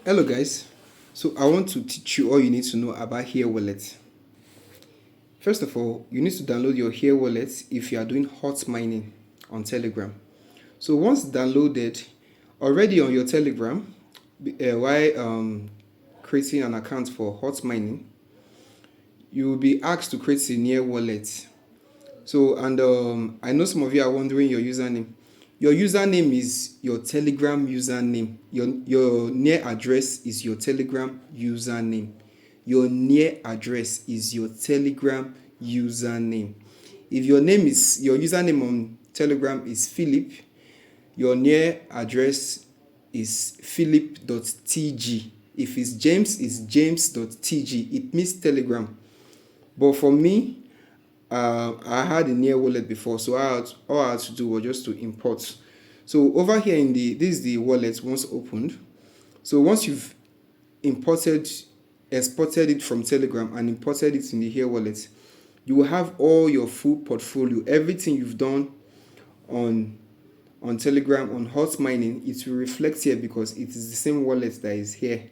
Hello guys, so I want to teach you all you need to know about Herewallet. First of all, you need to download your Herewallet if you are doing hot mining on Telegram. So once downloaded, already on your Telegram, while creating an account for hot mining, you will be asked to create a Near wallet. So I know some of you are wondering your username. Your username is your Telegram username. Your Near address is your Telegram username. Your Near address is your Telegram username. If your username on Telegram is Philip, your Near address is philip.tg. If it's james.tg. It means Telegram. But for me, I had a Near wallet before, so all I had to do was just to import. So over here this is the wallet once opened. So once you've exported it from Telegram and imported it in the Herewallet, you will have all your full portfolio, everything you've done on Telegram on hot mining. It will reflect here because it is the same wallet that is here.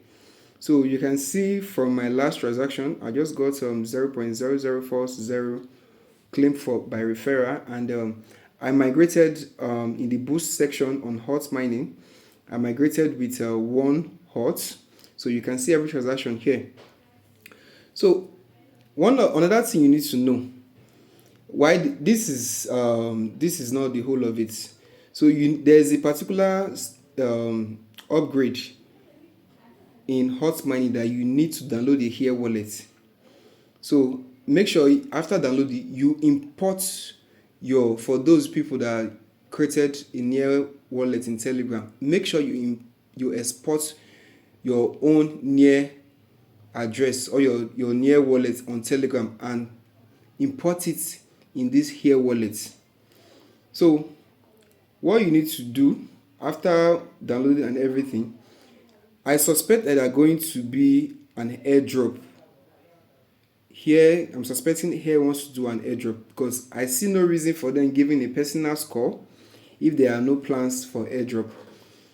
So you can see from my last transaction, I just got 0.00440 claimed for by referral, and I migrated in the boost section on hot mining. I migrated with one hot, so you can see every transaction here. So another thing you need to know why this is not the whole of it. So there's a particular upgrade in hot mining that you need to download a Herewallet. So make sure after downloading you import for those people that created a Near wallet in Telegram, make sure you export your own Near address or your Near wallet on Telegram and import it in this Herewallet. So what you need to do after downloading and everything, I suspect that there are going to be an airdrop. Here, I'm suspecting here wants to do an airdrop because I see no reason for them giving a personal score if there are no plans for airdrop.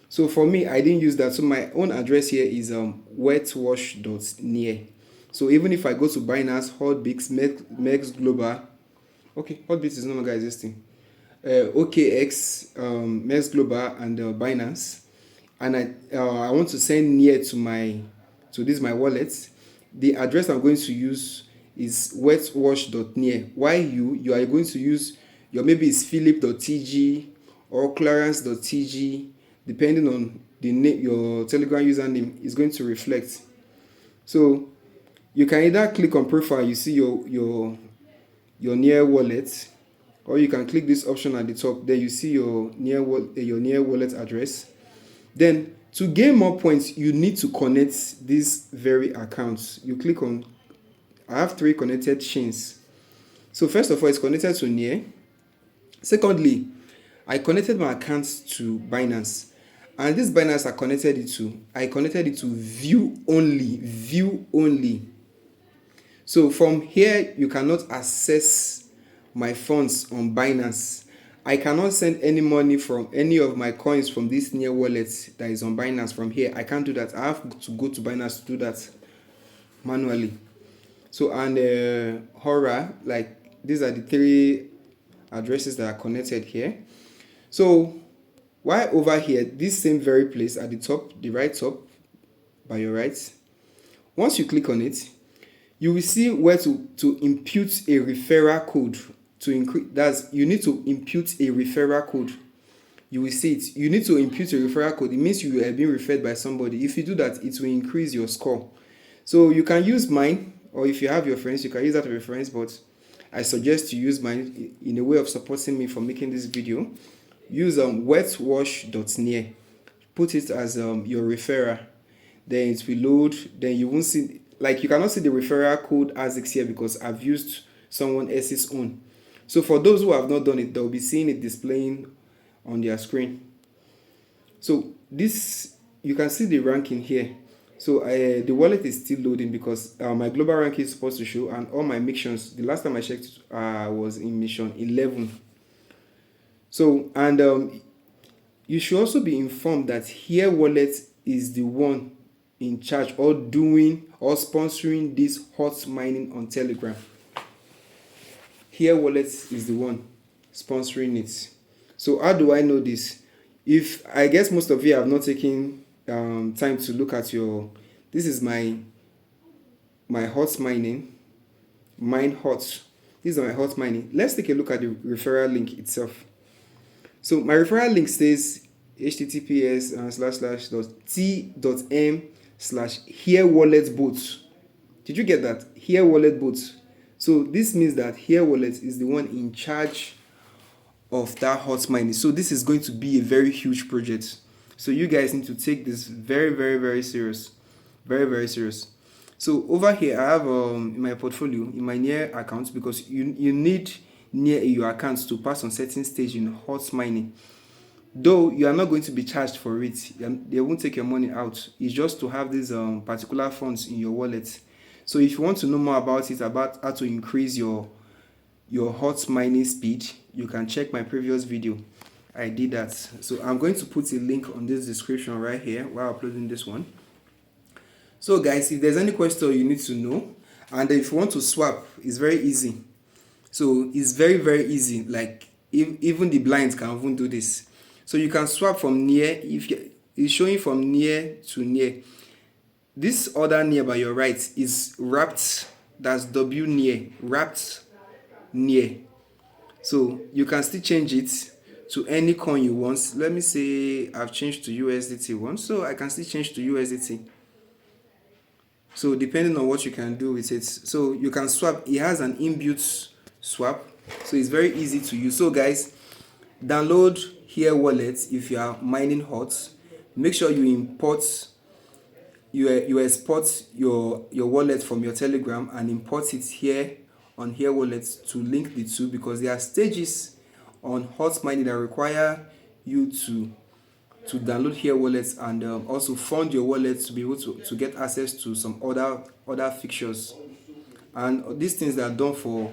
So for me, I didn't use that. So my own address here is wetwatch.near. So even if I go to Binance, Hotbix, Mex Global, okay, Hotbix is no longer existing. OKX, Mex Global, and Binance, and I want to send Near to my wallet. The address I'm going to use is wetwatch.near. Why you are going to use maybe it's philip.tg or clarence.tg, depending on the name your Telegram username is going to reflect. So you can either click on profile, you see your Near wallet, or you can click this option at the top. Then you see your Near wallet address. Then to gain more points, you need to connect these very accounts. You click on, I have 3 connected chains. So first of all, it's connected to Near. Secondly, I connected my accounts to Binance, and this Binance I connected it to view only. So from here, you cannot access my funds on Binance. I cannot send any money from any of my coins from this Near wallet that is on Binance from here. I can't do that. I have to go to Binance to do that manually. So and Hora, like these are the 3 addresses that are connected here. So while over here, this same very place at the top, the right top, by your right, once you click on it, you will see where to impute a referral code to increase. You need to impute a referral code. You will see it. You need to impute a referral code. It means you have been referred by somebody. If you do that, it will increase your score. So you can use mine, or if you have your friends, you can use that reference, but I suggest you use mine in a way of supporting me for making this video. Use wetwatch.near. Put it as your referral. Then it will load. Then you won't see, like you cannot see the referral code as it's here because I've used someone else's own. So for those who have not done it, they'll be seeing it displaying on their screen. So this, you can see the ranking here. So the wallet is still loading because my global rank is supposed to show, and all my missions, the last time I checked, was in mission 11. So, and you should also be informed that Herewallet is the one in charge or doing or sponsoring this hot mining on Telegram. Herewallet is the one sponsoring it. So how do I know this? If I guess most of you have not taken time to look at your, this is my hot mining, mine hot. This is my hot mining. Let's take a look at the referral link itself. So my referral link says https://t.m/herewalletbot. Did you get that? Herewalletbot. So this means that Herewallet is the one in charge of that hot mining. So this is going to be a very huge project. So you guys need to take this very, very, very serious. Very, very serious. So over here, I have in my portfolio, in my Near account, because you need Near your account to pass on certain stage in hot mining. Though you are not going to be charged for it, they won't take your money out. It's just to have these particular funds in your wallet. So if you want to know more about it, about how to increase your hot mining speed, you can check my previous video. I did that. So I'm going to put a link on this description right here while uploading this one. So guys, if there's any question you need to know, and if you want to swap, it's very easy. So it's very, very easy. Like even the blinds can even do this. So you can swap from Near. If it's showing from Near to Near, this other Near by your right is wrapped. That's W Near, wrapped Near. So you can still change it to any coin you want. Let me say I've changed to USDT once, so I can still change to USDT. So depending on what you can do with it, so you can swap. It has an inbuilt swap, so it's very easy to use. So guys, download Herewallet if you are mining hot. Make sure you import, you export your wallet from your Telegram and import it here on Herewallet to link the two, because there are stages on hot mining that require you to download Herewallet and also fund your wallet to be able to get access to some other fixtures. And these things that are done for,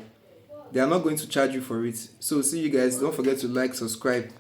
they are not going to charge you for it. So see you guys. Don't forget to like, subscribe.